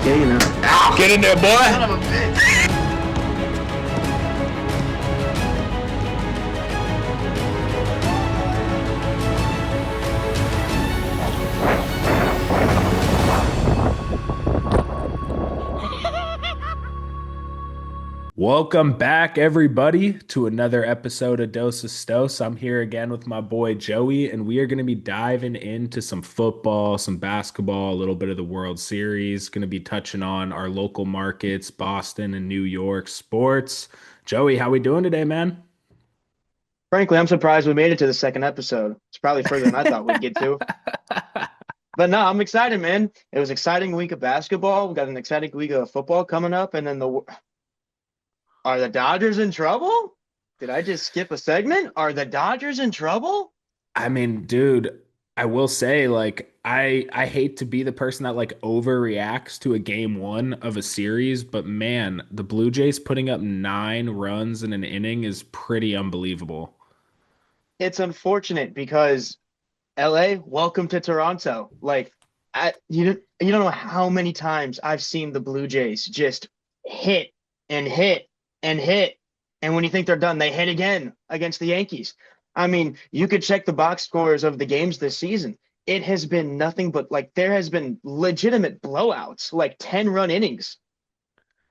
gay enough. Get in there, boy. Son of a bitch. Welcome back, everybody, to another episode of Dose of Stos. I'm here again with my boy Joey, and we are going to be diving into some football, some basketball, a little bit of the World Series. Going to be touching on our local markets, Boston and New York sports. Joey, how we doing today, man? Frankly, I'm surprised we made it to the second episode. It's probably further than I thought we'd get to. But no, I'm excited, man. It was an exciting week of basketball. We got an exciting week of football coming up, and then Are the Dodgers in trouble? Did I just skip a segment? Are the Dodgers in trouble? I mean, dude, I will say, I hate to be the person that overreacts to a game one of a series, but man, the Blue Jays putting up 9 runs in an inning is pretty unbelievable. It's unfortunate because LA, welcome to Toronto. You don't know how many times I've seen the Blue Jays just hit and hit and hit. And when you think they're done, they hit again against the Yankees. I mean, you could check the box scores of the games this season. It has been nothing but there has been legitimate blowouts, 10-run innings.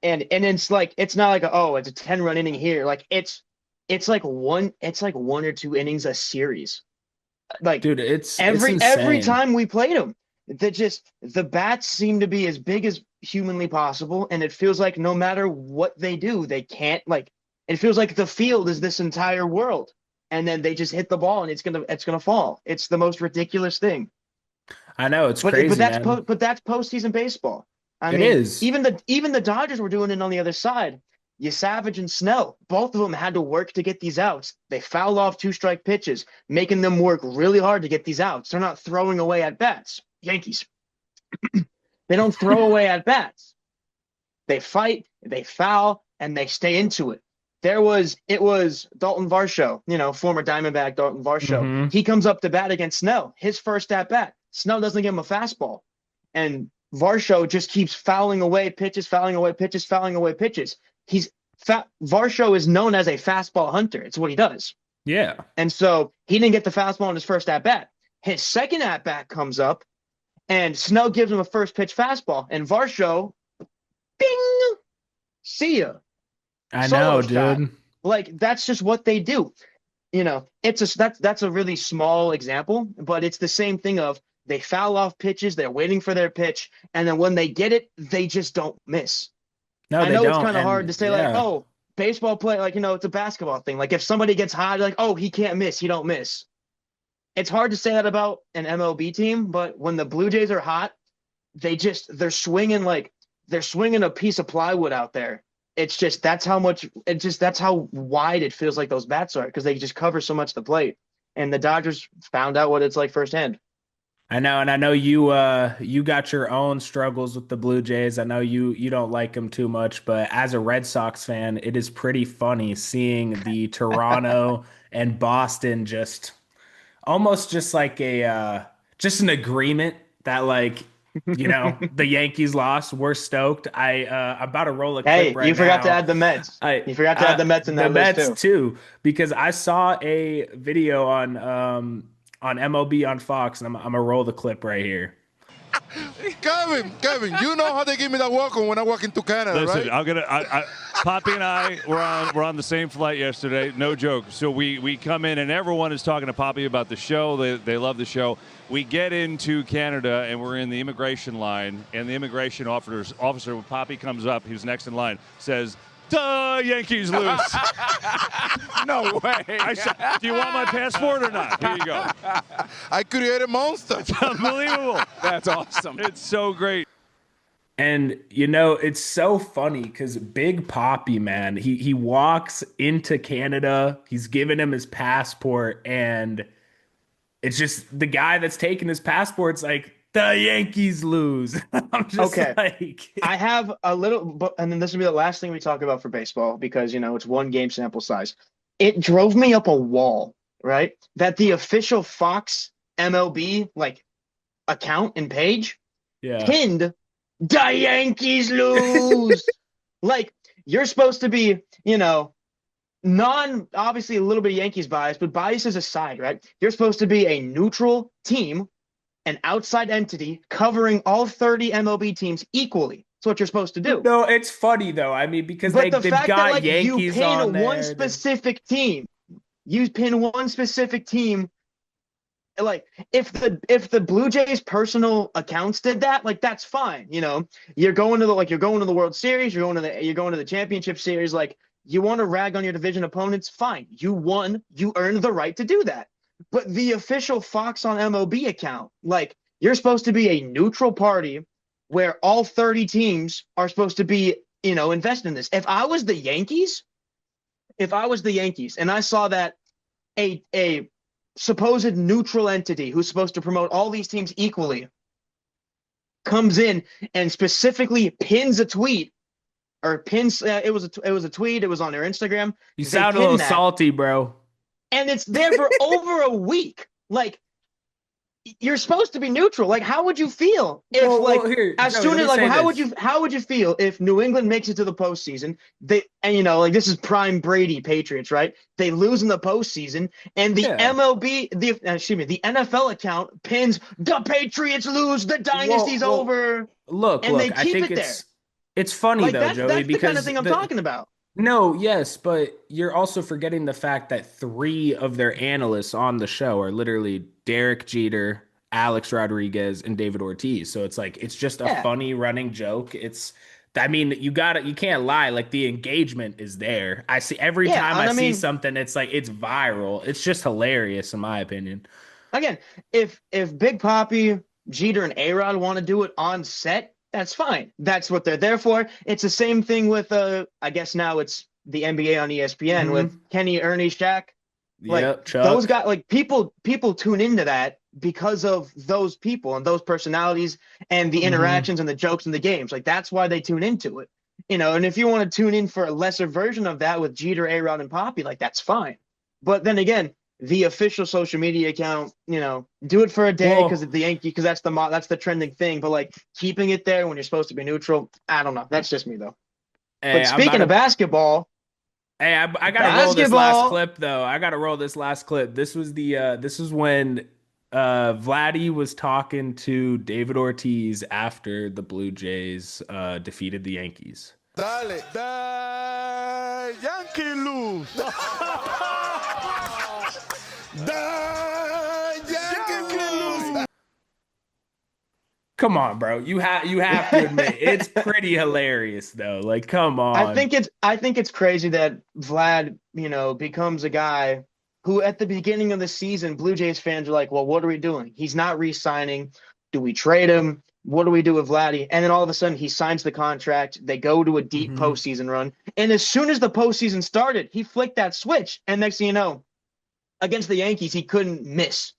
And it's it's not it's a 10-run inning here. It's like one or two innings a series. Dude, it's every insane. time we played them, the bats seem to be as big as humanly possible, and it feels like no matter what they do, they can't it feels like the field is this entire world, and then they just hit the ball and it's gonna fall. It's the most ridiculous thing. I know, it's crazy, but that's man. but that's postseason baseball. I It mean, is. even the Dodgers were doing it on the other side. Savage and Snell, both of them had to work to get these outs. They foul off 2-strike pitches, making them work really hard to get these outs. They're not throwing away at bats. Yankees. They don't throw away at bats. They fight, they foul, and they stay into it. It was Dalton Varsho, former Diamondback Dalton Varsho. Mm-hmm. He comes up to bat against Snell. His first at bat, Snell doesn't give him a fastball, and Varsho just keeps fouling away pitches, fouling away pitches, fouling away pitches. Varsho is known as a fastball hunter. It's what he does. Yeah. And so he didn't get the fastball on his first at bat. His second at bat comes up, and Snell gives him a first pitch fastball, and Varsho, bing, see ya. I Solo know, shot. dude. That's just what they do. That's a really small example, but it's the same thing of they foul off pitches, they're waiting for their pitch, and then when they get it, they just don't miss. No, I they know don't. it's kind of hard to say, yeah. baseball play, it's a basketball thing. If somebody gets hot, he can't miss, he don't miss. It's hard to say that about an MLB team, but when the Blue Jays are hot, they're swinging a piece of plywood out there. It's just that's how wide it feels like those bats are, because they just cover so much of the plate. And the Dodgers found out what it's like firsthand. I know, and I know you got your own struggles with the Blue Jays. I know you don't like them too much, but as a Red Sox fan, it is pretty funny seeing the Toronto and Boston just almost just just an agreement that the Yankees lost. We're stoked. I'm about to roll a clip right now. You forgot to add the Mets. You forgot to add the Mets in that list too. The Mets too, because I saw a video on MLB on Fox, and I'm gonna roll the clip right here. Kevin, you know how they give me that welcome when I walk into Canada, Listen, right? Poppy and I were on the same flight yesterday. No joke. So we come in and everyone is talking to Poppy about the show. They love the show. We get into Canada and we're in the immigration line, and the immigration officer when Poppy comes up, who's next in line, says, "Duh, Yankees lose." No way. I said, "Do you want my passport or not?" Here you go. I created a monster. It's unbelievable. That's awesome. It's so great. And it's so funny because Big Poppy, man, he walks into Canada, he's giving him his passport, and it's just the guy that's taking his passport's like, the Yankees lose. I'm just okay. I have a little, and then this will be the last thing we talk about for baseball, because it's one game sample size. It drove me up a wall, right? That the official Fox MLB account and page pinned The Yankees lose. Like, you're supposed to be, obviously a little bit of Yankees bias, but biases aside, right? You're supposed to be a neutral team, an outside entity covering all 30 MLB teams equally. That's what you're supposed to do. No, it's funny though. I mean, because But the they've fact that got like you Yankees on pin one there. specific team, you pin one specific team, like if the Blue Jays personal accounts did that, like that's fine. You're going to the World Series, you're going to the championship series, like you want to rag on your division opponents, fine. You won, you earned the right to do that. But the official Fox on MLB account, like you're supposed to be a neutral party where all 30 teams are supposed to be, invested in this. If I was the Yankees and I saw that a supposed neutral entity who's supposed to promote all these teams equally comes in and specifically pins a tweet or pins it was a tweet, it was on their Instagram. You sound a little salty, bro. And it's there for over a week. Like, you're supposed to be neutral. Like, how would you feel if how would you feel if New England makes it to the postseason? This is prime Brady Patriots, right? They lose in the postseason, and the the NFL account pins the Patriots lose, the dynasty's over. They keep it it's funny like, though, Joey, that's because the kind of thing I'm talking about. No, yes, but you're also forgetting the fact that 3 of their analysts on the show are literally Derek Jeter, Alex Rodriguez, and David Ortiz. So it's like it's just a funny running joke. You can't lie. Like the engagement is there. I see every time I see something, it's like it's viral. It's just hilarious in my opinion. Again, if Big Papi, Jeter, and A-Rod want to do it on set, that's fine. That's what they're there for. It's the same thing with I guess now it's the NBA on ESPN with Kenny, Ernie, Shaq. Like those guys, like people tune into that because of those people and those personalities and the interactions and the jokes and the games. Like that's why they tune into it. And if you want to tune in for a lesser version of that with Jeter, A-Rod, and Papi, like that's fine. But then again, the official social media account, do it for a day because of the Yankee, because that's the trending thing. But like keeping it there when you're supposed to be neutral, I don't know. That's just me though. Hey, but speaking of basketball, I gotta roll this last clip though. I gotta roll this last clip. This was when Vladdy was talking to David Ortiz after the Blue Jays defeated the Yankees. Dale, the Yankee lose. Come on, bro. You have to admit it's pretty hilarious though. Like, come on. I think it's crazy that Vlad, becomes a guy who at the beginning of the season, Blue Jays fans are like, well, what are we doing? He's not re-signing. Do we trade him? What do we do with Vladdy? And then all of a sudden he signs the contract. They go to a deep postseason run. And as soon as the postseason started, he flicked that switch. And next thing you know, against the Yankees, he couldn't miss.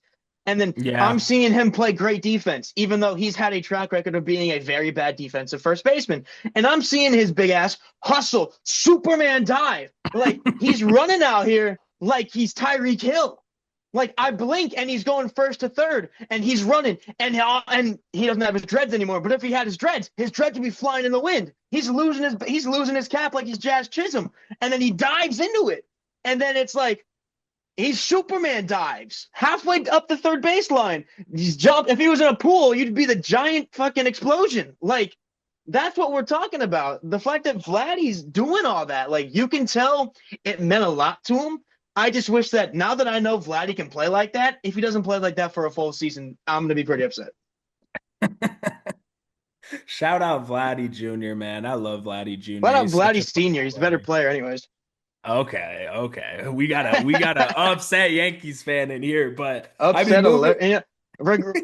And then I'm seeing him play great defense, even though he's had a track record of being a very bad defensive first baseman. And I'm seeing his big ass hustle, Superman dive. Like he's running out here like he's Tyreek Hill. Like I blink and he's going first to third and he's running and he doesn't have his dreads anymore. But if he had his dreads would be flying in the wind. He's losing his cap like he's Jazz Chisholm. And then he dives into it. And then it's like, he's Superman dives halfway up the third baseline. He's jumped. If he was in a pool, you'd be the giant fucking explosion. Like, that's what we're talking about. The fact that Vladdy's doing all that, like, you can tell it meant a lot to him. I just wish that now that I know Vladdy can play like that, if he doesn't play like that for a full season, I'm going to be pretty upset. Shout out Vladdy Jr., man. I love Vladdy Jr. Shout out Vladdy Sr. He's a better player anyways. Okay. We gotta upset Yankees fan in here, but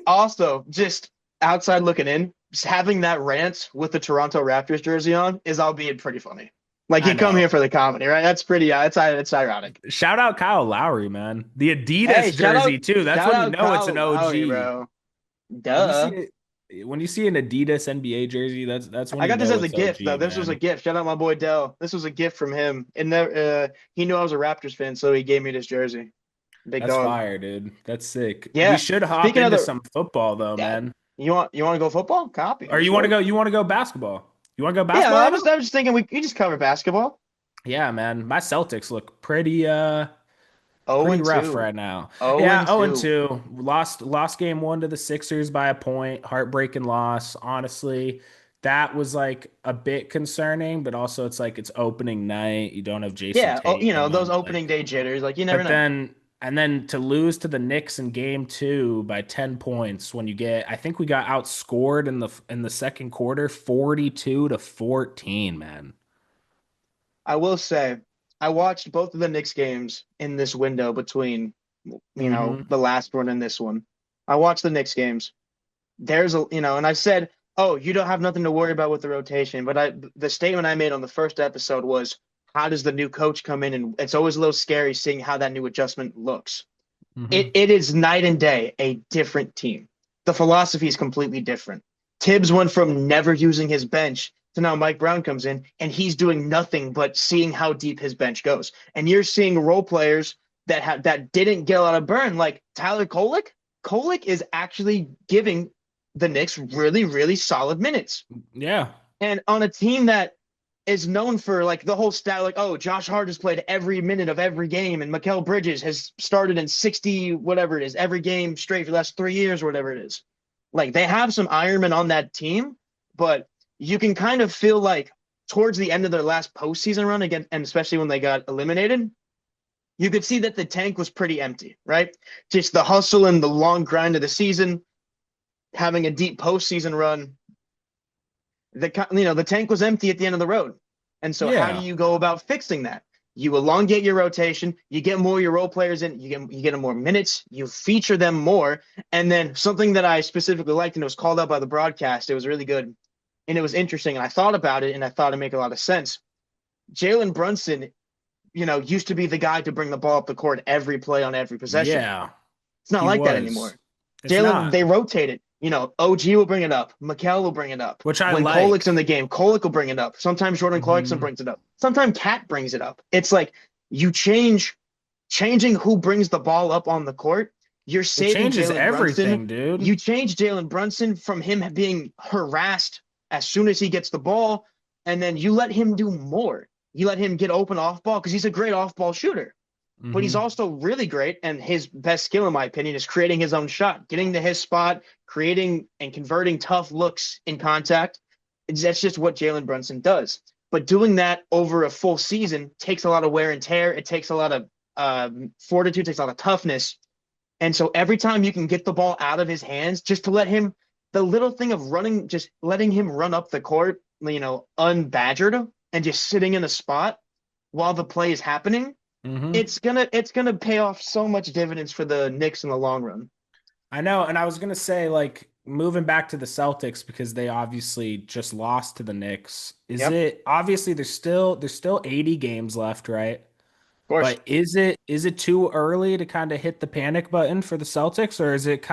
also just outside looking in, just having that rant with the Toronto Raptors jersey on is albeit pretty funny. Like you come here for the comedy, right? That's pretty. It's ironic. Shout out Kyle Lowry, man. The Adidas jersey too. That's when you know Kyle it's an OG, Lowry, bro. Duh. When you see an Adidas NBA jersey, that's when I got this as a gift though. This was a gift. Shout out my boy Dell. This was a gift from him, and he knew I was a Raptors fan, so he gave me this jersey. That's fire, dude. That's sick. Yeah, we should hop into some football though, man. You want to go football? Copy. Or Let's roll. you want to go basketball? You want to go Yeah, basketball right now? I was just thinking we just cover basketball. Yeah, man. My Celtics look Oh pretty and rough 2. right now. Oh Yeah, and 0 and 2. 2. Lost game 1 to the Sixers by a point. Heartbreaking loss. Honestly, that was like a bit concerning, but also it's like it's opening night. You don't have Jason Yeah, Tatum those and opening like day jitters, like you never but know. then to lose to the Knicks in game 2 by 10 points when you get I think we got outscored in the second quarter 42 to 14, man. I will say, I watched both of the Knicks games in this window between, Hmm. the last one and this one. I watched the Knicks games. And I said, "Oh, you don't have nothing to worry about with the rotation." But the statement I made on the first episode was, "How does the new coach come in?" And it's always a little scary seeing how that new adjustment looks. Hmm. It is night and day, a different team. The philosophy is completely different. Tibbs went from never using his bench to now Mike Brown comes in and he's doing nothing but seeing how deep his bench goes. And you're seeing role players that didn't get a lot of burn, like Tyler Kolek. Kolek is actually giving the Knicks really, really solid minutes. Yeah. And on a team that is known for like the whole stat, like, oh, Josh Hart has played every minute of every game, and Mikal Bridges has started in 60, whatever it is, every game straight for the last 3 years or whatever it is. Like they have some Ironmen on that team, but you can kind of feel like towards the end of their last postseason run again, and especially when they got eliminated, you could see that the tank was pretty empty, right? Just the hustle and the long grind of the season, having a deep postseason run, the tank was empty at the end of the road. And so how do Yeah. you go about fixing that? You elongate your rotation, you get more of your role players in, you get them more minutes, you feature them more, and then something that I specifically liked and it was called out by the broadcast, it was really good and it was interesting and I thought about it and I thought it made a lot of sense. Jalen Brunson, used to be the guy to bring the ball up the court every play on every possession. Yeah. It's not He like that was. anymore. It's Jalen, not. they rotate it. OG will bring it up. Mikal will bring it up. Which I When Kolek's in like. the game, Kolek will bring it up. Sometimes Jordan Clarkson Hmm. brings it up. Sometimes Cat brings it up. It's like you changing who brings the ball up on the court. You're It saving changes Jalen Brunson. everything, dude. You change Jalen Brunson from him being harassed as soon as he gets the ball, and then you let him do more. You let him get open off ball because he's a great off ball shooter, but he's Hmm. also really great. And his best skill, in my opinion, is creating his own shot, getting to his spot, creating and converting tough looks in contact. That's just what Jalen Brunson does. But doing that over a full season takes a lot of wear and tear. It takes a lot of fortitude, takes a lot of toughness. And so every time you can get the ball out of his hands, just to let him, the little thing of running, just letting him run up the court, unbadgered and just sitting in a spot while the play is happening, Hmm. it's gonna pay off so much dividends for the Knicks in the long run. I know, and I was gonna say like moving back to the Celtics because they obviously just lost to the Knicks. Is Yep, of it obviously there's still 80 games left, right? course. But is it too early to kind of hit the panic button for the Celtics, or is it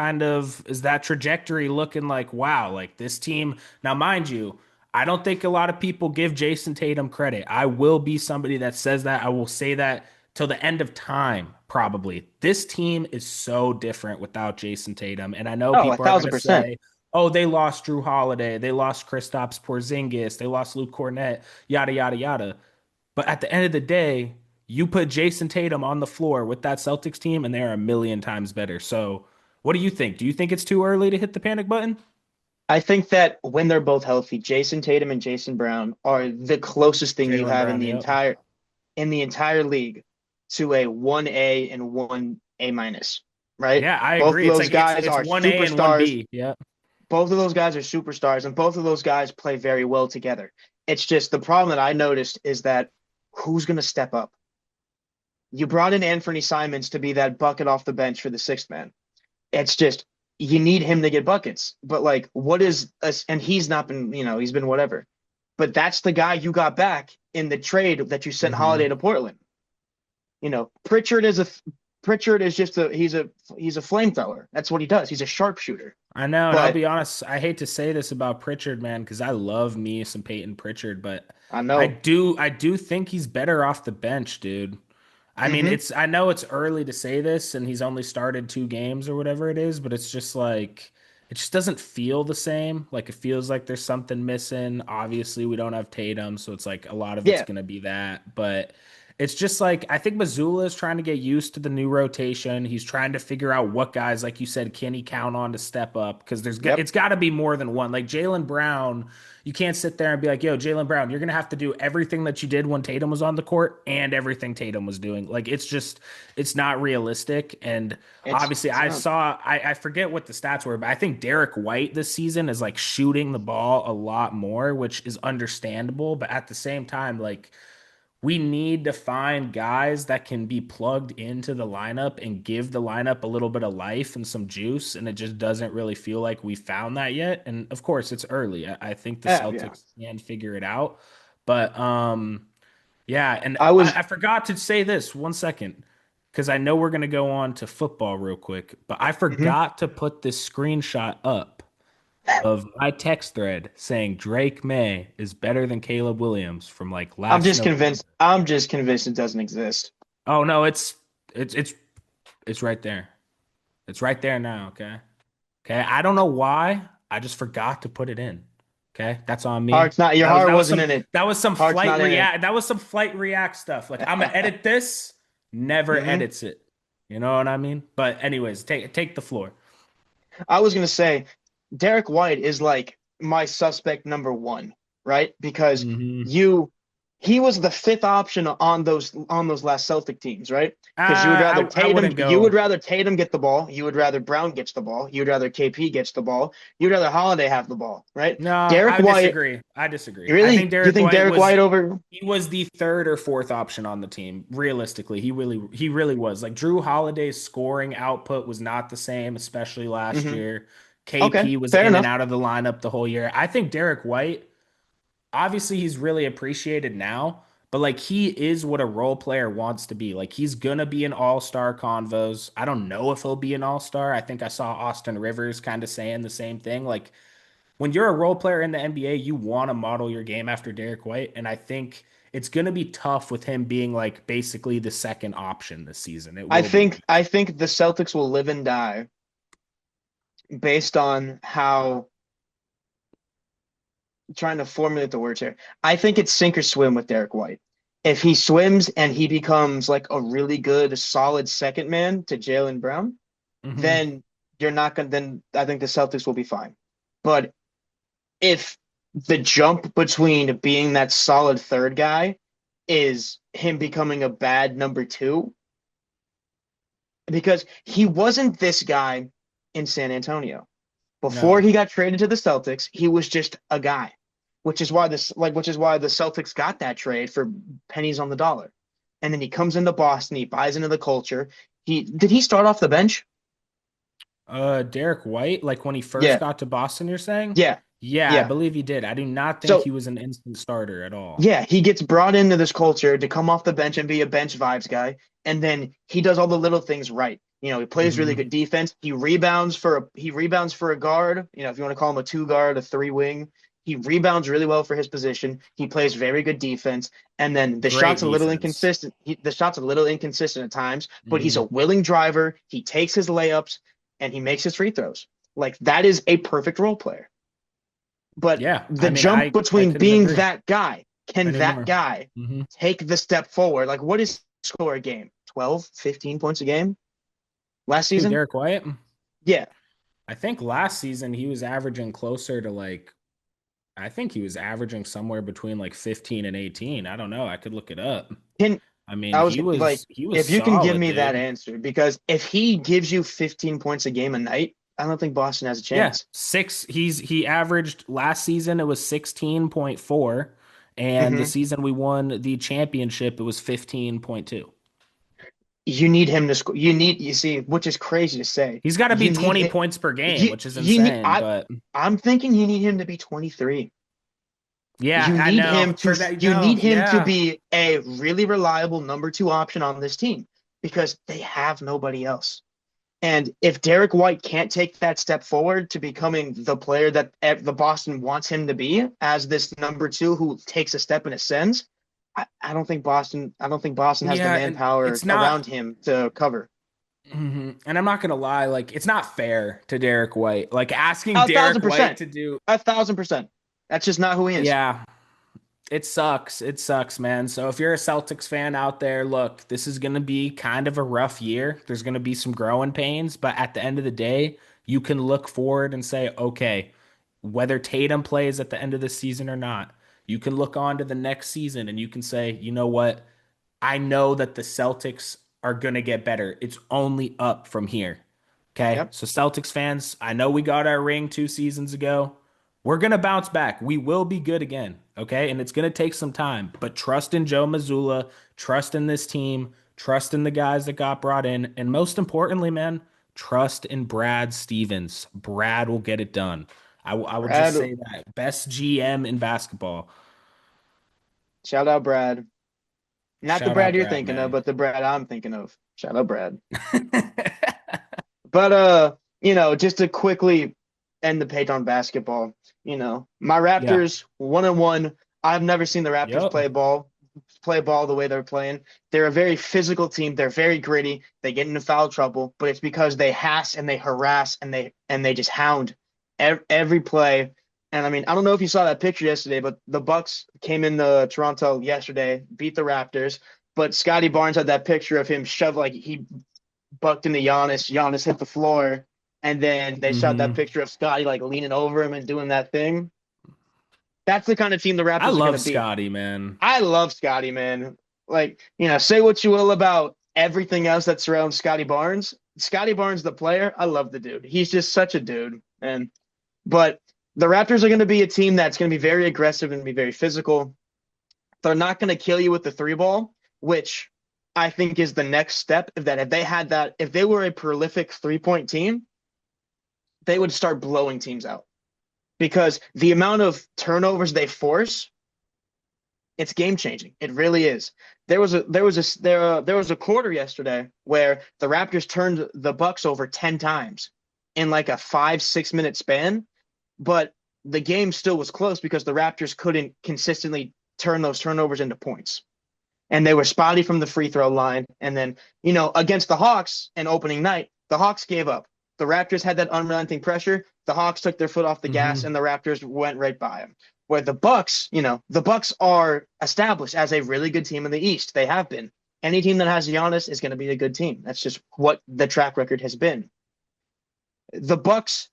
is that trajectory looking like wow, like this team? Now, mind you, I don't think a lot of people give Jason Tatum credit. I will be somebody that says that. I will say that till the end of time, probably. This team is so different without Jason Tatum, and I know Oh, a people are thousand gonna percent. say, "Oh, they lost Drew Holiday, they lost Kristaps Porzingis, they lost Luke Cornett, yada yada yada." But at the end of the day, you put Jason Tatum on the floor with that Celtics team, and they are a million times better. So, what do you think? Do you think it's too early to hit the panic button? I think that when they're both healthy, Jason Tatum and Jason Brown are the closest thing you Jalen have in Brown, the yep. entire league to a 1A and 1A minus, right? Yeah, I Both of agree. It's those like it's guys it's are 1A and superstars. 1B. Yeah. Both of those guys are superstars, and both of those guys play very well together. It's just the problem that I noticed is that who's going to step up? You brought in Anthony Simons to be that bucket off the bench for the sixth man. It's just you need him to get buckets, but like, what is us? And he's not been, he's been whatever. But that's the guy you got back in the trade that you sent Holiday Hmm. to Portland. Pritchard is just he's a flamethrower. That's what he does. He's a sharpshooter. I know, and I'll But be honest, I hate to say this about Pritchard, man, because I love me some Peyton Pritchard, but I I know. do I do think he's better off the bench, dude. I mean, Hmm. I know it's early to say this, and he's only started 2 games or whatever it is, but it's just like it just doesn't feel the same. Like it feels like there's something missing. Obviously, we don't have Tatum, so it's like a lot of it's Yeah, going to be that. But it's just like I think Missoula is trying to get used to the new rotation. He's trying to figure out what guys, like you said, can he count on to step up? Because yep. it's got to be more than one. Like Jaylen Brown, you can't sit there and be like, "Yo, Jaylen Brown, you're going to have to do everything that you did when Tatum was on the court and everything Tatum was doing." Like it's not realistic. And obviously, It's not. I forget what the stats were, but I think Derek White this season is like shooting the ball a lot more, which is understandable. But at the same time, like we need to find guys that can be plugged into the lineup and give the lineup a little bit of life and some juice. And it just doesn't really feel like we found that yet. And of course, it's early. I think the Yeah, yeah. Celtics can figure it out. But yeah, and I was. I forgot to say this 1 second because I know we're gonna go on to football real quick, but I Mhm. forgot to put this screenshot up of my text thread saying Drake May is better than Caleb Williams from like I'm last just November. convinced. I'm just convinced it doesn't exist. Oh no, it's it's it's right there. It's right there now, okay? Okay. I don't know why. I just forgot to put it in. Okay? That's on me. Heart's not. Your heart wasn't in it. That was some Heart's not in it. flight react stuff. Like I'm gonna edit this, never Hmm. edits it. You know what I mean? But anyways, take the floor. I was gonna say, Derek White is like my suspect number one, right? Because Hmm. you, he was the fifth option on those last Celtic teams, right? Because you would rather I Tatum, wouldn't you go. would rather Tatum get the ball, you would rather Brown gets the ball, you would rather KP gets the ball, you'd rather Holiday have the ball, right? No, Derek I White, disagree. I disagree. I think really? You Derek think White Derek White over? he was the third or fourth option on the team. Realistically, he really was. Like Drew Holiday's scoring output was not the same, especially last Hmm. year. Okay, KP was fair in and enough. out of the lineup the whole year. I think Derek White, obviously he's really appreciated now, but like he is what a role player wants to be. Like he's gonna be an all-star convos. I don't know if he'll be an all-star. I think I saw Austin Rivers kind of saying the same thing. Like when you're a role player in the NBA, you want to model your game after Derek White. And I think it's going to be tough with him being like basically the second option this season. It will be. I think the Celtics will live and die based on how trying to formulate the words here. I think it's sink or swim with Derek White. If he swims and he becomes like a really good, solid second man to Jaylen Brown, Hmm. then you're not gonna. Then I think the Celtics will be fine. But if the jump between being that solid third guy is him becoming a bad number two, because he wasn't this guy in San Antonio. Before No. he got traded to the Celtics, he was just a guy, which is why the Celtics got that trade for pennies on the dollar. And then he comes into Boston, he buys into the culture. He start off the bench? Derek White, like when he first Yeah, got to Boston, you're saying? yeah, Yeah, I yeah. believe he did. I do not think So he was an instant starter at all. yeah, he gets brought into this culture to come off the bench and be a bench vibes guy, and then he does all the little things right. You know, he plays really Hmm. good defense. He rebounds for a guard. You know, if you want to call him a two guard, a three wing, he rebounds really well for his position. He plays very good defense, and then Great defense. The shot's a little inconsistent at times, but he's a Hmm. willing driver. He takes his layups and he makes his free throws. Like that is a perfect role player. But Yeah, the I mean, jump I between couldn't being agree that guy, can that anymore. guy Hmm. take the step forward? Like, what is score a game? 12, 15 points a game last Who, season? Derek White? Yeah. I think last season he was averaging closer to like I think he was averaging somewhere between like 15 and 18. I don't know. I could look it up. Can I mean, I was like, he was if you can give solid, me that dude. answer, because if he gives you 15 points a game a night, I don't think Boston has a Yeah, chance. he averaged last season it was 16.4 and the Hmm. season we won the championship it was 15.2. You need him to score. You see, which is crazy to say. He's got to be You need 20 him. points per game, which is insane, I, but I'm thinking you need him to be 23. yeah, I know. For that You no, need him to yeah. be a really reliable number two option on this team because they have nobody else. And if Derek White can't take that step forward to becoming the player that the Boston wants him to be as this number two who takes a step and ascends, I don't think Boston has the Yeah, and manpower it's not around him to cover. And I'm not gonna lie, like it's not fair to Derek White. Like asking A thousand Derek White percent. to do, 1,000%. That's just not who he is. yeah, it sucks. It sucks, man. So if you're a Celtics fan out there, look, this is gonna be kind of a rough year. There's gonna be some growing pains, but at the end of the day, you can look forward and say, okay, whether Tatum plays at the end of the season or not, you can look on to the next season and you can say, you know what? I know that the Celtics are going to get better. It's only up from here. Okay. Yep. So, Celtics fans, I know we got our ring 2 seasons ago. We're going to bounce back. We will be good again. Okay. And it's going to take some time, but trust in Joe Mazzulla, trust in this team, trust in the guys that got brought in. And most importantly, man, trust in Brad Stevens. Brad will get it done. I will just Brad, say that. Best GM in basketball. shout out Brad. Not the Shout Brad out you're Brad, thinking of, man. but the Brad I'm thinking of. Shout out Brad. But just to quickly end the page on basketball, my Yeah. Raptors 1-1. I've never seen the Raptors Yep. play ball the way they're playing. They're a very physical team. They're very gritty. They get into foul trouble, but it's because they hass and they harass and they just hound every play. And I mean, I don't know if you saw that picture yesterday, but the Bucks came into Toronto yesterday, beat the Raptors. But Scotty Barnes had that picture of him shoved like he bucked into Giannis. Giannis hit the floor, and then they shot that Hmm. picture of Scotty like leaning over him and doing that thing. That's the kind of team the I Raptors are going love to be. Scotty, man. I love Scotty, man. Like, say what you will about everything else that surrounds Scotty Barnes. Scotty Barnes, the player, I love the dude. He's just such a dude. But the Raptors are going to be a team that's going to be very aggressive and be very physical. They're not going to kill you with the three ball, which I think is the next step. If they were a prolific 3-point team, they would start blowing teams out because the amount of turnovers they force, it's game changing. It really is. There was a quarter yesterday where the Raptors turned the Bucks over 10 times in like a 5-6 minute span, but the game still was close because the Raptors couldn't consistently turn those turnovers into points. And they were spotty from the free throw line. And then, against the Hawks and opening night, the Hawks gave up. The Raptors had that unrelenting pressure. The Hawks took their foot off the gas, Hmm. and the Raptors went right by them. Where the Bucks, the Bucks are established as a really good team in the East. They have been. Any team that has Giannis is going to be a good team. That's just what the track record has been. The Bucks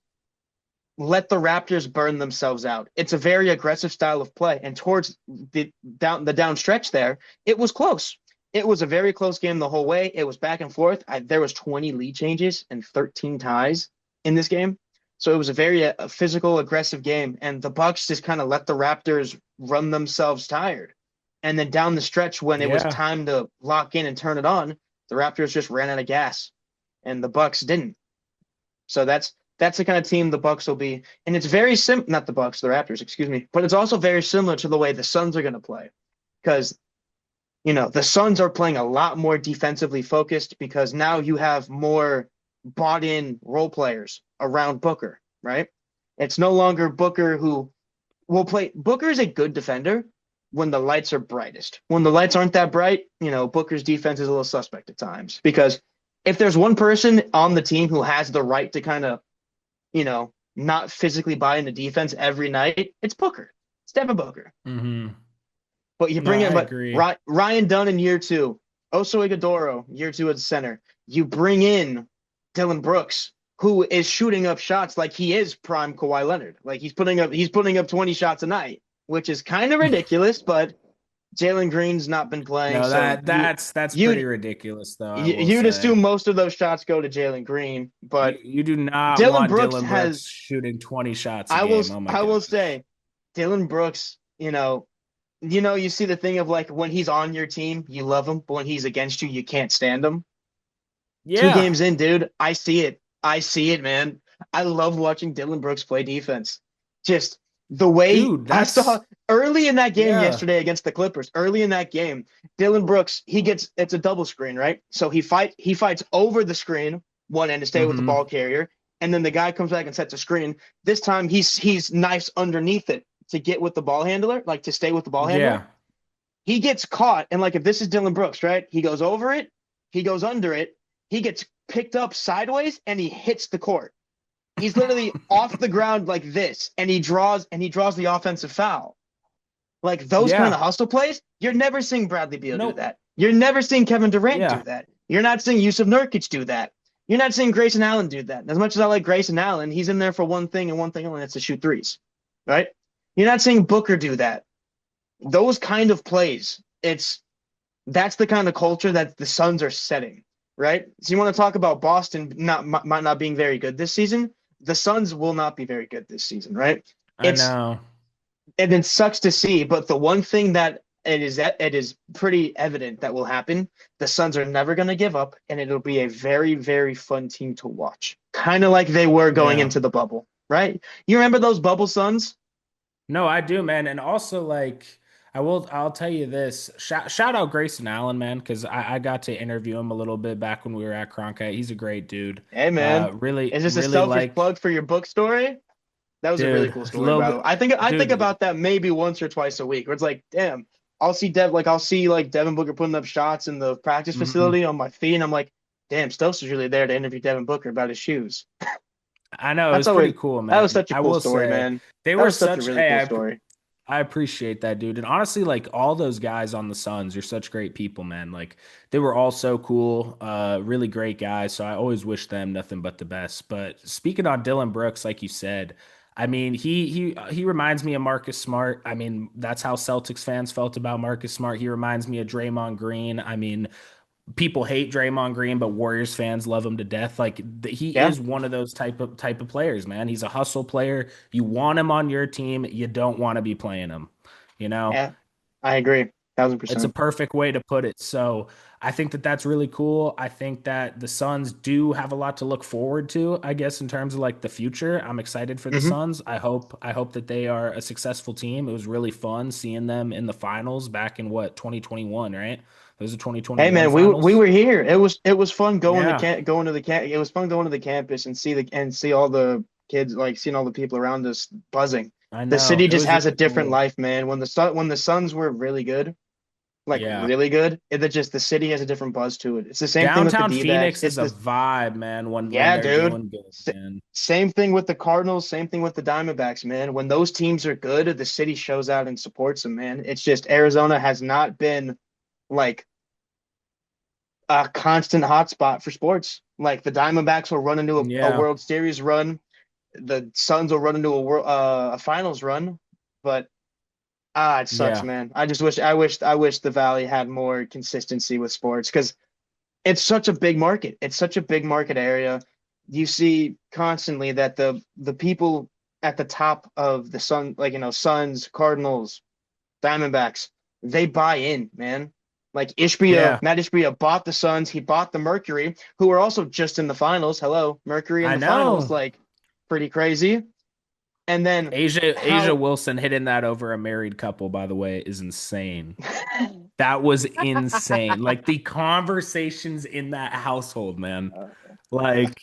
let the Raptors burn themselves out. It's a very aggressive style of play, and towards the down stretch there, it was close. It was a very close game the whole way. It was back and forth. There was 20 lead changes and 13 ties in this game, so it was a very physical, aggressive game. And the Bucks just kind of let the Raptors run themselves tired. And then down the stretch, when it was Yeah. time to lock in and turn it on, the Raptors just ran out of gas, and the Bucks didn't. So that's the kind of team the Bucks will be, and it's very not the Bucks, the Raptors, excuse me, but it's also very similar to the way the Suns are going to play, because the Suns are playing a lot more defensively focused because now you have more bought-in role players around Booker, right? It's no longer Booker who will play. Booker is a good defender when the lights are brightest. When the lights aren't that bright, Booker's defense is a little suspect at times because if there's one person on the team who has the right to kind of not physically buy into defense every night, it's Booker. It's Devin Booker. Hmm. But you No, bring in, I but agree. Ryan Dunn in year two, Oso Ighodaro, year two at center. You bring in Dylan Brooks, who is shooting up shots like he is prime Kawhi Leonard. Like he's putting up 20 shots a night, which is kind of ridiculous, but Jalen Green's not been playing, No, so that's pretty you'd ridiculous, though, I will you'd say. assume most of those shots go to Jalen Green, but You do not Dylan want Brooks Dylan Brooks has shooting 20 shots a I will game. Oh my I will gosh. say Dylan Brooks, you see the thing of like when he's on your team, you love him, but when he's against you, you can't stand him. Two Yeah. games in, dude, I see it. I see it, man. I love watching Dylan Brooks play defense. Just the way Dude, I saw that's early in that game yeah. yesterday against the Clippers, early in that game, Dylan Brooks, it's a double screen, right? So he fights over the screen, one end to stay with the Hmm. ball carrier, and then the guy comes back and sets a screen. This time he's knifes underneath it to get with the ball handler, like to stay with the ball handler. Yeah. He gets caught, and like if this is Dylan Brooks, right? He goes over it, he goes under it, he gets picked up sideways and he hits the court. He's literally off the ground like this, and he draws the offensive foul. Like those kind Yeah. of hustle plays, you're never seeing Bradley Beal do Nope. that. You're never seeing Kevin Durant Yeah. do that. You're not seeing Yusuf Nurkic do that. You're not seeing Grayson Allen do that. As much as I like Grayson Allen, he's in there for one thing and one thing only, that's to shoot threes, right? You're not seeing Booker do that. Those kind of plays, that's the kind of culture that the Suns are setting, right? So you want to talk about Boston might not being very good this season? The Suns will not be very good this season, right? I know. And it sucks to see, but the one thing that it is pretty evident that will happen, the Suns are never going to give up, and it'll be a very, very fun team to watch. Kind of like they were going into the bubble, right? You remember those bubble Suns? No, I do, man. And also, like, I'll tell you this. Shout out Grayson Allen, man, because I got to interview him a little bit back when we were at Cronkite. He's a great dude. Hey, man. Really, Is this a really selfish plug for your book story? That was a really cool story, bro. I think about that maybe once or twice a week, where it's like, damn, I'll see Devin Booker putting up shots in the practice facility on my feed, and I'm like, damn, Stos was really there to interview Devin Booker about his shoes. I know, it's pretty cool, man. That was such a cool story, man. They were such a really cool story. I appreciate that, dude. And honestly, like all those guys on the Suns are such great people, man. Like they were all so cool, really great guys. So I always wish them nothing but the best. But speaking on Dylan Brooks, like you said, I mean, he reminds me of Marcus Smart. I mean, that's how Celtics fans felt about Marcus Smart. He reminds me of Draymond Green. I mean, people hate Draymond Green, but Warriors fans love him to death. Like he is one of those type of players, man. He's a hustle player. You want him on your team. You don't want to be playing him. You know? Yeah, I agree. 1,000%. It's a perfect way to put it. So I think that that's really cool. I think that the Suns do have a lot to look forward to, I guess, in terms of like the future. I'm excited for the Suns. I hope that they are a successful team. It was really fun seeing them in the finals back in 2021, right? Those are 2021. Hey man, finals. we were here. It was fun going to the it was fun going to the campus and see all the kids, like seeing all the people around us buzzing. I know. The city just has really a different cool. life, man. When the Suns were really good, really good, the city has a different buzz to it. It's the same Downtown thing with the D-backs. Phoenix is a vibe, man. When yeah, they're dude. doing good, man. Same thing with the Cardinals. Same thing with the Diamondbacks, man. When those teams are good, the city shows out and supports them, man. It's just Arizona has not been like a constant hotspot for sports. Like the Diamondbacks will run into a World Series run, the Suns will run into a finals run, but it sucks, man. I wish the Valley had more consistency with sports because it's such a big market. It's such a big market area. You see constantly that the people at the top of the Suns, Cardinals, Diamondbacks, they buy in, man. Like Matt Ishbia bought the Suns. He bought the Mercury, who were also just in the finals. Hello, Mercury in the finals, like pretty crazy. And then Asia Wilson hitting that over a married couple, by the way, is insane. That was insane. Like the conversations in that household, man. Like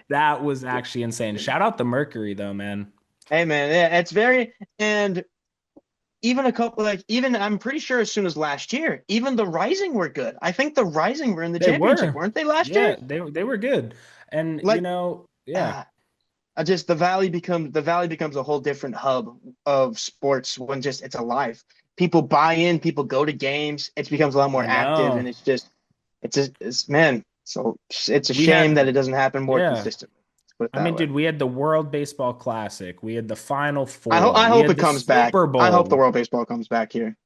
that was actually insane. Shout out the Mercury though, man. Hey man, yeah, it's very and even I'm pretty sure as soon as last year, even the Rising were good. I think the Rising were in the championship, weren't they last year? Yeah, they were good. And just the Valley becomes a whole different hub of sports when it's alive. People buy in, people go to games. It becomes a lot more active, and so it's a shame that it doesn't happen more consistently. I mean, dude, we had the World Baseball Classic. We had the Final Four. I hope it comes back. Super Bowl. I hope the World Baseball comes back here.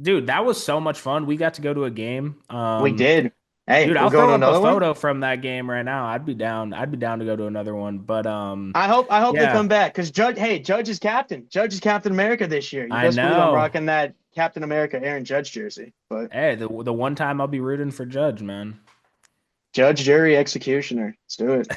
Dude, that was so much fun. We got to go to a game. We did. Hey, dude, I'll throw up a photo from that game right now. I'd be down to go to another one. But I hope they come back because Judge is captain. Judge is Captain America this year. I know. I'm rocking that Captain America Aaron Judge jersey. But hey, the one time I'll be rooting for Judge, man. Judge, jury, executioner. Let's do it.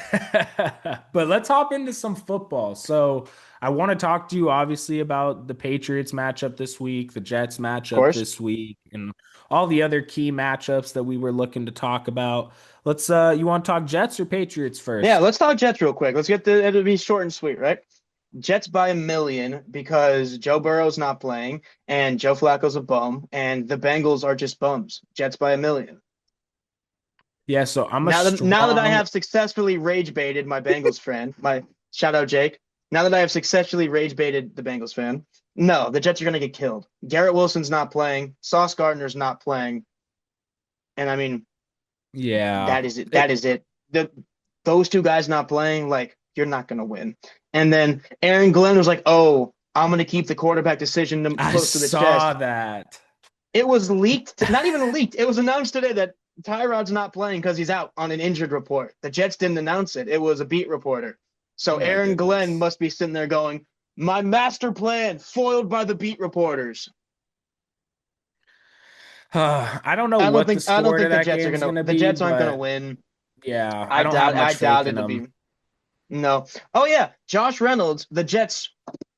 But let's hop into some football. So I want to talk to you obviously about the Patriots matchup this week, the Jets matchup this week, and all the other key matchups that we were looking to talk about. Let's you want to talk Jets or Patriots first? Yeah, let's talk Jets real quick. It'll be short and sweet, right? Jets by 1 million because Joe Burrow's not playing and Joe Flacco's a bum and the Bengals are just bums. Jets by 1 million. Yeah, so I'm a Now that I strong. have successfully rage baited my Bengals fan, my shout out Jake. Now that I have successfully rage baited the Bengals fan, no, the Jets are gonna get killed. Garrett Wilson's not playing. Sauce Gardner's not playing, and I mean Yeah. that is it. That is it. Those two guys not playing, like you're not gonna win. And then Aaron Glenn was like, "Oh, I'm gonna keep the quarterback decision I close to the saw chest." that. It was leaked, not even leaked. It was announced today that Tyrod's not playing because he's out on an injured report. The Jets didn't announce it. It was a beat reporter. Oh So my Aaron Glenn goodness. must be sitting there going, "My master plan foiled by the beat reporters." I don't know I don't what the think I don't score to think the that Jets are game's gonna gonna the be, Jets aren't gonna but win. yeah, I I don't have doubt I much faith doubt in it'll them. be no. Oh yeah, Josh Reynolds, the Jets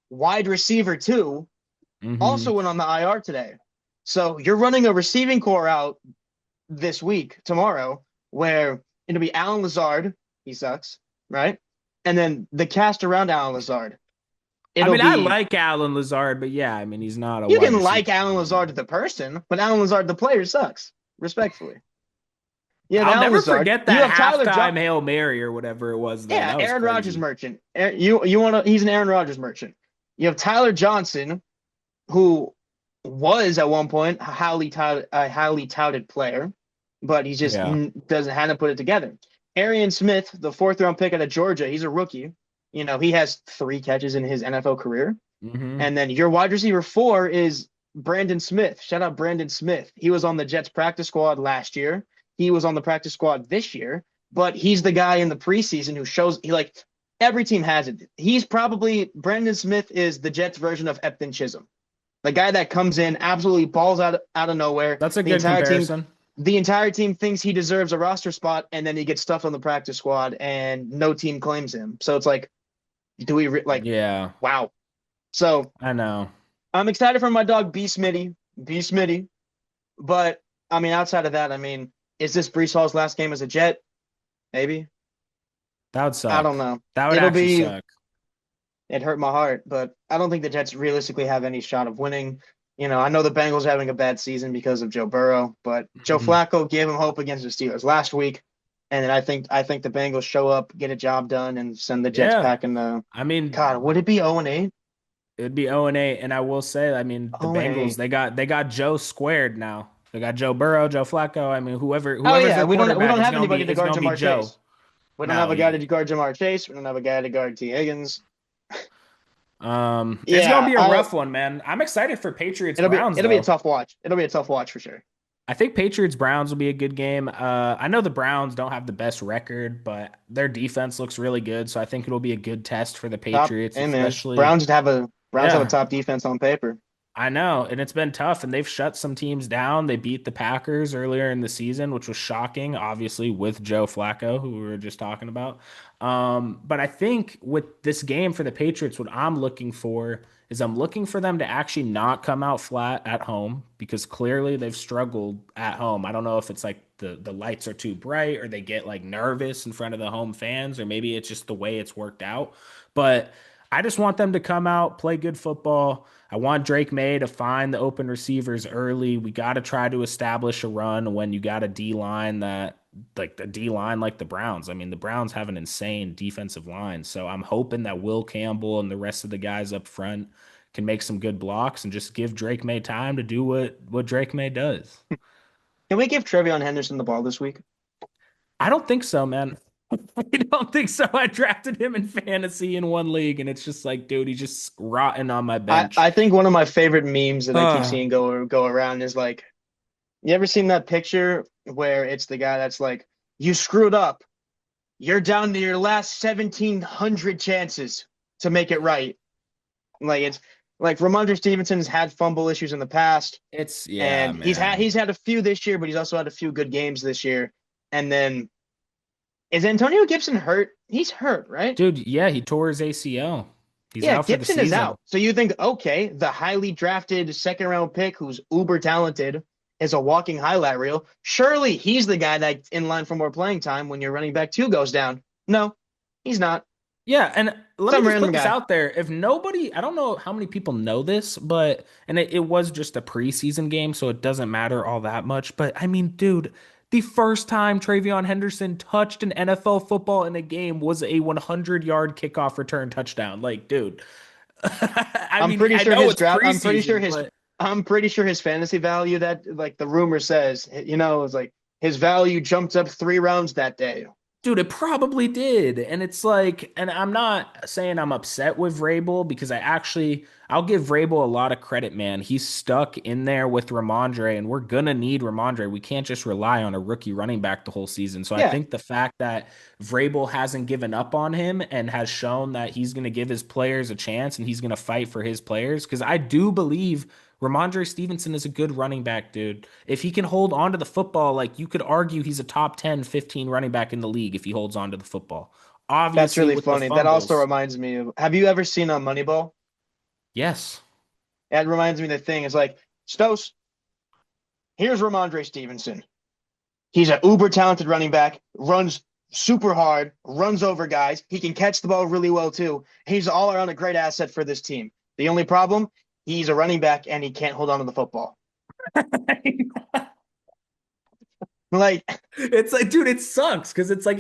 wide receiver too, Hmm. also went on the IR today. So you're running a receiving core out this week, tomorrow, where it'll be Alan Lazard. He sucks, right? And then the cast around Alan Lazard. I It'll mean, I be like Alan Lazard, but yeah, I mean, he's not a you wide can receiver like Alan one. Lazard the person, but Alan Lazard the player sucks. Respectfully, you have I'll Alan never Lazard. forget You that have Tyler John. halftime Hail Mary or whatever it was, though. Yeah, That was Aaron Rodgers crazy. merchant. You want to? He's an Aaron Rodgers merchant. You have Tyler Johnson, who was at one point a highly touted player, but he just Yeah. doesn't hadn't put it together. Arian Smith, the fourth round pick out of Georgia, he's a rookie. You know, he has 3 catches in his NFL career. Hmm. And then your wide receiver 4 is Brandon Smith. Shout out Brandon Smith. He was on the Jets practice squad last year. He was on the practice squad this year, but he's the guy in the preseason who shows he like every team has it. He's probably Brandon Smith is the Jets version of Epton Chisholm, the guy that comes in, absolutely balls out of nowhere. That's a The good entire team, comparison. the entire team thinks he deserves a roster spot, and then he gets stuffed on the practice squad, and no team claims him. So it's like, do we like, Yeah, wow? So I know. I'm excited for my dog B Smitty. But I mean, outside of that, I mean, is this Brees Hall's last game as a Jet? Maybe. That would I don't suck. know. That would It'll actually be. suck. It hurt my heart, but I don't think the Jets realistically have any shot of winning. You know, I know the Bengals are having a bad season because of Joe Burrow, but Joe Mhm. Flacco gave him hope against the Steelers last week, and then I think the Bengals show up, get a job done, and send the Jets Yeah, packing the. I mean, God, would it be 0-8? it'd be 0-8, and I will say, I mean, the 0 and Bengals 8. they got Joe squared now. They got Joe Burrow, Joe Flacco. I mean, Oh whoever's yeah, their we don't quarterback, have anybody to it's guard gonna be Jamar Joe. Chase. We don't No, have a guy to guard Jamar Chase. We don't have a guy to guard T Higgins. it's gonna Yeah, be a rough one, man. I'm excited for Patriots it'll be Browns it'll be a though. tough watch. It'll be a tough watch for sure. I think Patriots Browns will be a good game. I know the Browns don't have the best record, but their defense looks really good, so I think it'll be a good test for the Top, Patriots, hey man, especially. Browns have a Yeah, top defense on paper. I know, and it's been tough, and they've shut some teams down. They beat the Packers earlier in the season, which was shocking, obviously, with Joe Flacco, who we were just talking about. But I think with this game for the Patriots, what I'm looking for is I'm looking for them to actually not come out flat at home because clearly they've struggled at home. I don't know if it's like the lights are too bright or they get like nervous in front of the home fans, or maybe it's just the way it's worked out. But I just want them to come out, play good football. I want Drake May to find the open receivers early. We got to try to establish a run when you got a D line that, like the D line, like the Browns. I mean, the Browns have an insane defensive line. So I'm hoping that Will Campbell and the rest of the guys up front can make some good blocks and just give Drake May time to do what Drake May does. Can we give Trevion Henderson the ball this week? I don't think so, man. I don't think so. I drafted him in fantasy in one league, and it's just like, dude, he's just rotting on my I, bench. I think one of my favorite memes that I keep Uh, seeing go around is like, you ever seen that picture where it's the guy that's like, you screwed up. You're down to your last 1,700 chances to make it right. Like it's like Ramondre Stevenson's had fumble issues in the past, it's yeah, and he's had man. he's had a few this year, but he's also had a few good games this year. And then is Antonio Gibson hurt? He's hurt, right? Dude, yeah, he tore his ACL. He's Yeah, out for the Gibson is season. out. So you think, okay, the highly drafted second round pick who's uber talented is a walking highlight reel. Surely he's the guy that's in line for more playing time when your running back 2 goes down. No, he's not. Yeah, and let me Some just put random this guy. out there. If nobody, I don't know how many people know this, but and it was just a preseason game, so it doesn't matter all that much. But I mean, dude, The first time Travion Henderson touched an NFL football in a game was a 100-yard kickoff return touchdown. Like, dude, I I'm mean, pretty I sure know his it's draft. preseason, but I'm pretty sure his fantasy value, that like the rumor says, is like his value jumped up 3 rounds that day. dude, it probably did. And it's like, and I'm not saying I'm upset with Vrabel because I'll give Vrabel a lot of credit, man. He's stuck in there with Ramondre, and we're gonna need Ramondre. We can't just rely on a rookie running back the whole season. So I Yeah, think the fact that Vrabel hasn't given up on him and has shown that he's gonna give his players a chance and he's gonna fight for his players, because I do believe Ramondre Stevenson is a good running back, dude. If he can hold on to the football, like you could argue he's a top 10, 15 running back in the league if he holds on to the football. that's Obviously, really with the funny. That also fumbles. reminds me of. Have you ever seen a Moneyball? Yes. That reminds me of the thing. It's like Stos. Here's Ramondre Stevenson. He's an uber talented running back. Runs super hard. Runs over guys. He can catch the ball really well too. He's all around a great asset for this team. The only problem, he's a running back and he can't hold on to the football. Like, It's like, dude, it sucks because it's like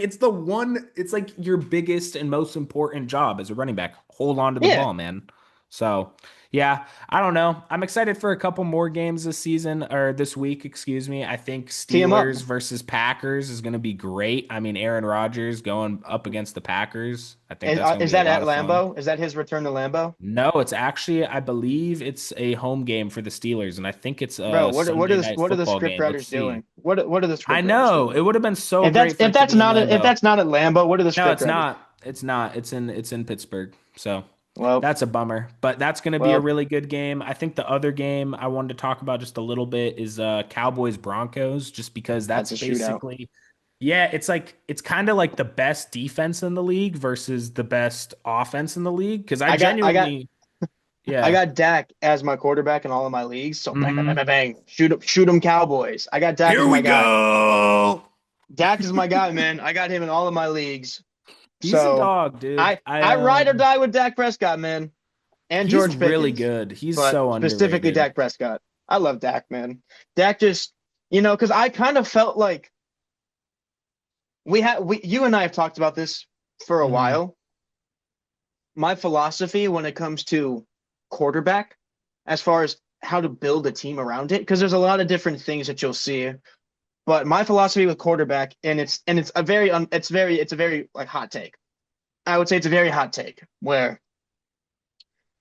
your biggest and most important job as a running back. Hold on to the yeah, ball, man. So, yeah, I don't know. I'm excited for a couple more games this season or this week, excuse me. I think tee him up. Steelers versus Packers is going to be great. I mean, Aaron Rodgers going up against the Packers. I think that's going to Is be a that lot at of fun. Lambeau? Is that his return to Lambeau? No, it's actually, I believe it's a home game for the Steelers, and I think it's Bro, a Sunday night what are the football script game. Let's writers see. doing? What are the I script writers know doing? it would have been so great for it to be in If Lambeau. that's not at Lambeau, what are the No, script it's writers? not. It's not. It's in Pittsburgh. So Well, that's a bummer. But that's going to be a well, really good game. I think the other game I wanted to talk about just a little bit is Cowboys Broncos, just because that's that's a shootout. basically yeah, it's kind of like the best defense in the league versus the best offense in the league. Because I I got I got genuinely I yeah. got Dak as my quarterback in all of my leagues. So bang bang bang Hmm. bang bang. Shoot 'em Cowboys. I got Dak as Here my we guy. go. Dak is my guy, man. I got him in all of my leagues. He's a So dog, dude. I ride or die with Dak Prescott, man, and He's George really Pickens, good. He's but so specifically underrated. Dak Prescott. I love Dak, man. Dak just, because I kind of felt like you and I have talked about this for a Hmm. while. My philosophy when it comes to quarterback, as far as how to build a team around it, because there's a lot of different things that you'll see. But my philosophy with quarterback, and it's a very it's a very like hot take. I would say it's a very hot take where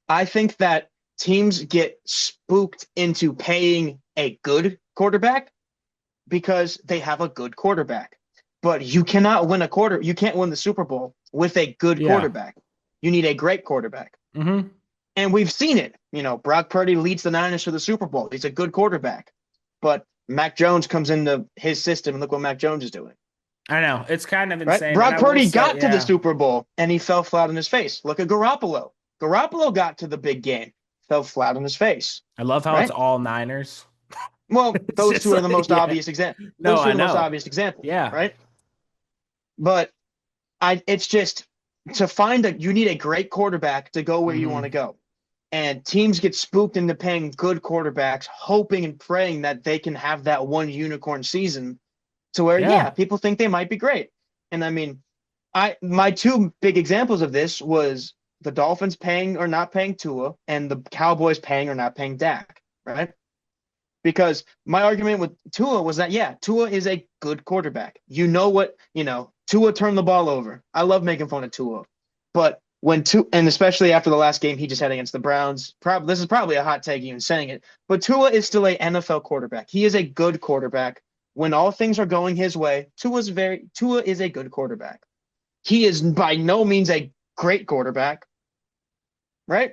I think that teams get spooked into paying a good quarterback because they have a good quarterback. But you can't win the Super Bowl with a good Yeah. quarterback. You need a great quarterback. Hmm. And we've seen it. Brock Purdy leads the Niners to the Super Bowl. He's a good quarterback. But Mac Jones comes into his system and look what Mac Jones is doing. I know. It's kind of Right? insane. And Brock I will Purdy say, got to the yeah. Super Bowl and he fell flat on his face. Look at Garoppolo. Garoppolo got to the big game, fell flat on his face. I love how it's Right? all Niners. Well, It's just like, yeah. No, those two I are the most know. obvious examples, Yeah. right? But it's just to find you need a great quarterback to go where you want to Hmm. go. And teams get spooked into paying good quarterbacks, hoping and praying that they can have that one unicorn season to where, Yeah. yeah, people think they might be great. And I mean, my two big examples of this was the Dolphins paying or not paying Tua and the Cowboys paying or not paying Dak, right? Because my argument with Tua was that, yeah, Tua is a good quarterback. Tua turned the ball over. I love making fun of Tua. But and especially after the last game he just had against the Browns, this is probably a hot take even saying it, but Tua is still a NFL quarterback. He is a good quarterback. When all things are going his way, Tua is a good quarterback. He is by no means a great quarterback, right?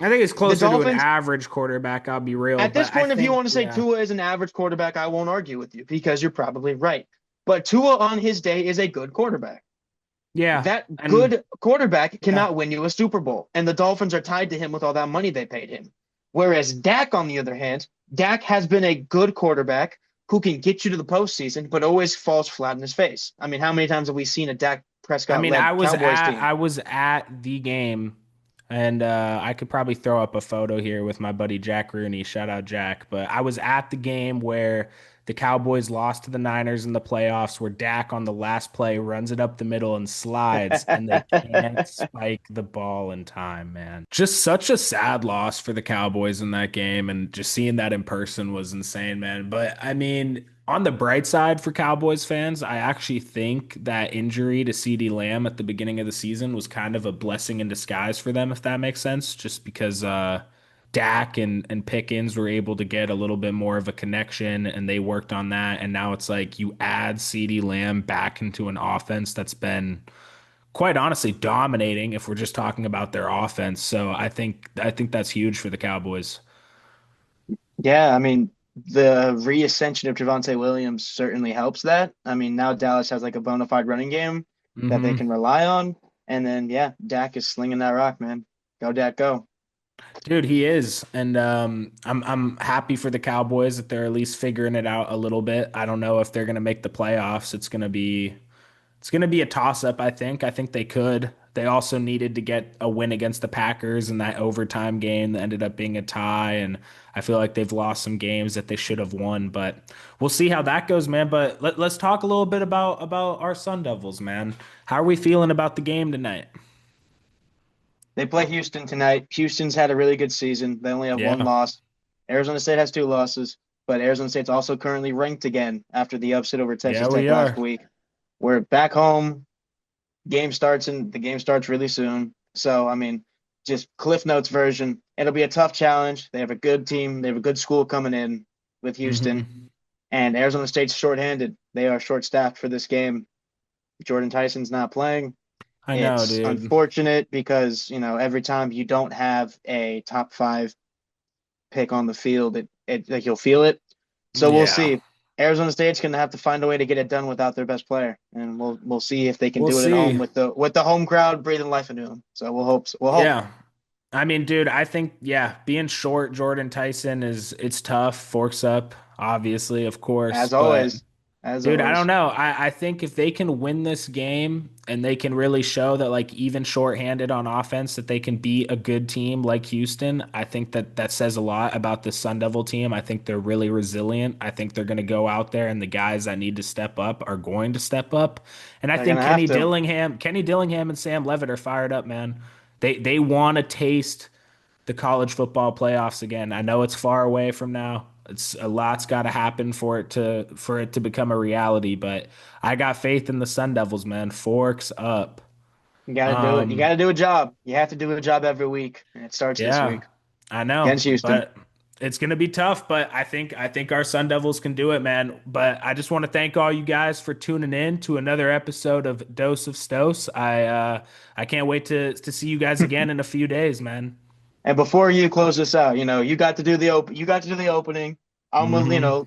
I think it's The closer to an Dolphins, average quarterback, I'll be real. at this But I point, if you think, want to say yeah. Tua is an average quarterback, I won't argue with you because you're probably right. But Tua on his day is a good quarterback. Yeah. That And good quarterback yeah. cannot win you a Super Bowl, and the Dolphins are tied to him with all that money they paid him. Whereas Dak, on the other hand, Dak has been a good quarterback who can get you to the postseason, but always falls flat in his face. I mean, how many times have we seen a Dak I mean, I Prescott-led was Cowboys at team? I was at the game, and I could probably throw up a photo here with my buddy Jack Rooney. Shout out Jack. But I was at the game where the Cowboys lost to the Niners in the playoffs, where Dak on the last play runs it up the middle and slides, and they can't spike the ball in time, man. Just such a sad loss for the Cowboys in that game, and just seeing that in person was insane, man. But I mean, on the bright side for Cowboys fans, I actually think that injury to CeeDee Lamb at the beginning of the season was kind of a blessing in disguise for them, if that makes sense, just because Dak and Pickens were able to get a little bit more of a connection and they worked on that. And now it's like you add CeeDee Lamb back into an offense that's been quite honestly dominating if we're just talking about their offense. So I think that's huge for the Cowboys. Yeah, I mean, the reascension of Javonte Williams certainly helps that. I mean, now Dallas has like a bona fide running game that they Hmm. can rely on. And then, yeah, Dak is slinging that rock, man. Go, Dak, go. Dude, he is, and I'm happy for the Cowboys that they're at least figuring it out a little bit. I don't know if they're gonna make the playoffs. It's gonna be a toss up, I think. I think they could. They also needed to get a win against the Packers in that overtime game that ended up being a tie, and I feel like they've lost some games that they should have won. But we'll see how that goes, man. But let's talk a little bit about our Sun Devils, man. How are we feeling about the game tonight? They play Houston tonight. Houston's had a really good season. They only have one Yeah, loss. Arizona State has two losses, but Arizona State's also currently ranked again after the upset over yeah, Texas we Tech last are. week. We're back home. The game starts really soon. So, I mean, just Cliff Notes version. It'll be a tough challenge. They have a good team. They have a good school coming in with Houston. Hmm. And Arizona State's shorthanded. They are short-staffed for this game. Jordan Tyson's not playing. I know, It's dude. unfortunate because, every time you don't have a top five pick on the field, it like you'll feel it. So we'll Yeah. see. Arizona State's gonna have to find a way to get it done without their best player, and we'll see if they can We'll do it at home see. with the home crowd breathing life into them. So we'll hope. We'll hope. Yeah. I mean, dude, I think, yeah, being short, Jordan Tyson it's tough. Forks up, obviously, of course. As But always, as dude, I don't always, know. I think if they can win this game and they can really show that, like, even shorthanded on offense, that they can beat a good team like Houston, I think that says a lot about the Sun Devil team. I think they're really resilient. I think they're going to go out there and the guys that need to step up are going to step up. And I they're think gonna have to. Kenny Dillingham and Sam Levitt are fired up, man. They want to taste the college football playoffs again. I know it's far away from now. It's a lot's got to happen for it to become a reality, but I got faith in the Sun Devils, man. Forks up. You got to do it. You got Um, to do a job. You have to do a job every week, and it starts this yeah, week I know, against Houston. but it's gonna be tough. But I think our Sun Devils can do it, man. But I just want to thank all you guys for tuning in to another episode of Dose of Stos. I can't wait to see you guys again in a few days, man. And before you close this out, you got to do the You got to do the opening. Hmm.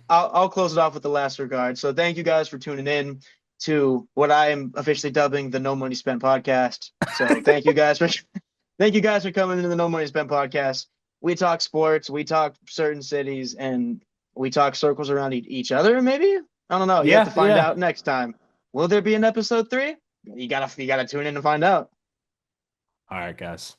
I'll close it off with the last regard. So thank you guys for tuning in to what I am officially dubbing the No Money Spent podcast. So thank you guys for coming into the No Money Spent podcast. We talk sports, we talk certain cities, and we talk circles around each other. Maybe I don't know. You have to Yeah, find yeah. out next time. Will there be an episode 3? You gotta tune in to find out. All right, guys.